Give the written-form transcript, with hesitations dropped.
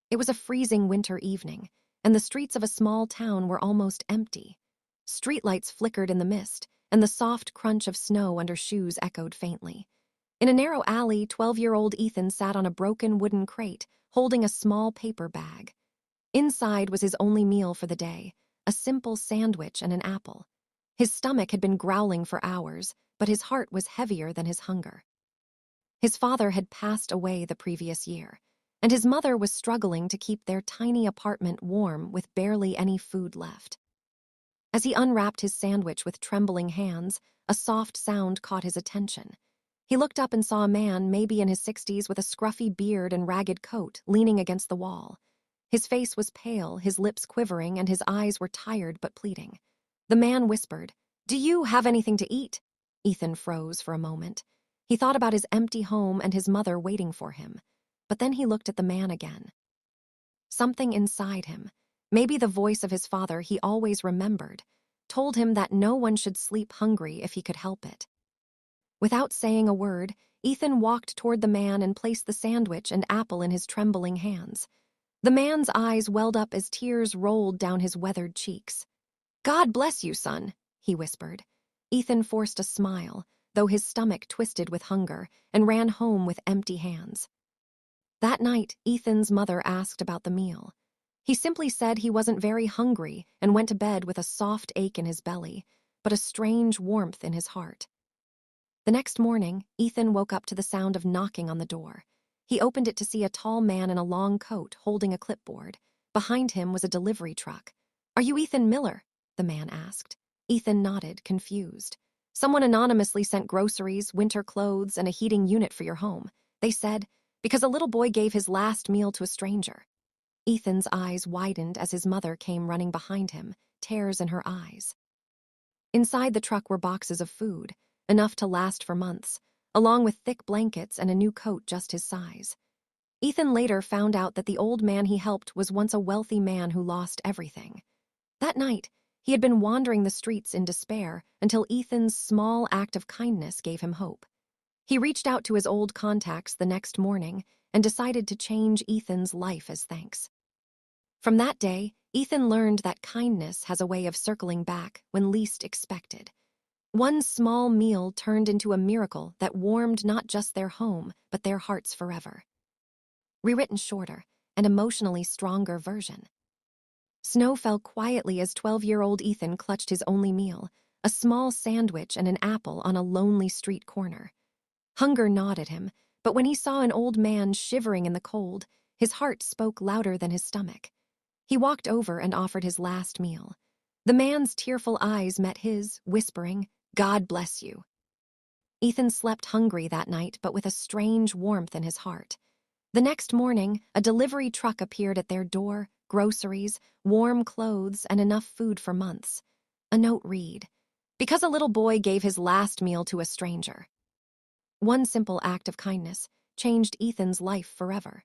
It was a freezing winter evening, and the streets of a small town were almost empty. Streetlights flickered in the mist, and the soft crunch of snow under shoes echoed faintly. In a narrow alley, 12-year-old Ethan sat on a broken wooden crate, holding a small paper bag. Inside was his only meal for the day, a simple sandwich and an apple. His stomach had been growling for hours, but his heart was heavier than his hunger. His father had passed away the previous year, and his mother was struggling to keep their tiny apartment warm with barely any food left. As he unwrapped his sandwich with trembling hands, a soft sound caught his attention. He looked up and saw a man, maybe in his 60s, with a scruffy beard and ragged coat, leaning against the wall. His face was pale, his lips quivering, and his eyes were tired but pleading. The man whispered, "Do you have anything to eat?" Ethan froze for a moment. He thought about his empty home and his mother waiting for him. But then he looked at the man again. Something inside him, maybe the voice of his father he always remembered, told him that no one should sleep hungry if he could help it. Without saying a word, Ethan walked toward the man and placed the sandwich and apple in his trembling hands. The man's eyes welled up as tears rolled down his weathered cheeks. "God bless you, son," he whispered. Ethan forced a smile, though his stomach twisted with hunger, and ran home with empty hands. That night, Ethan's mother asked about the meal. He simply said he wasn't very hungry and went to bed with a soft ache in his belly, but a strange warmth in his heart. The next morning, Ethan woke up to the sound of knocking on the door. He opened it to see a tall man in a long coat holding a clipboard. Behind him was a delivery truck. "Are you Ethan Miller?" the man asked. Ethan nodded, confused. "Someone anonymously sent groceries, winter clothes, and a heating unit for your home. They said, because a little boy gave his last meal to a stranger." Ethan's eyes widened as his mother came running behind him, tears in her eyes. Inside the truck were boxes of food, enough to last for months, along with thick blankets and a new coat just his size. Ethan later found out that the old man he helped was once a wealthy man who lost everything. That night, he had been wandering the streets in despair until Ethan's small act of kindness gave him hope. He reached out to his old contacts the next morning and decided to change Ethan's life as thanks. From that day, Ethan learned that kindness has a way of circling back when least expected. One small meal turned into a miracle that warmed not just their home, but their hearts forever. Rewritten shorter, an emotionally stronger version. Snow fell quietly as 12-year-old Ethan clutched his only meal, a small sandwich and an apple on a lonely street corner. Hunger gnawed at him, but when he saw an old man shivering in the cold, his heart spoke louder than his stomach. He walked over and offered his last meal. The man's tearful eyes met his, whispering, "God bless you." Ethan slept hungry that night, but with a strange warmth in his heart. The next morning, a delivery truck appeared at their door, groceries, warm clothes, and enough food for months. A note read, "Because a little boy gave his last meal to a stranger." One simple act of kindness changed Ethan's life forever.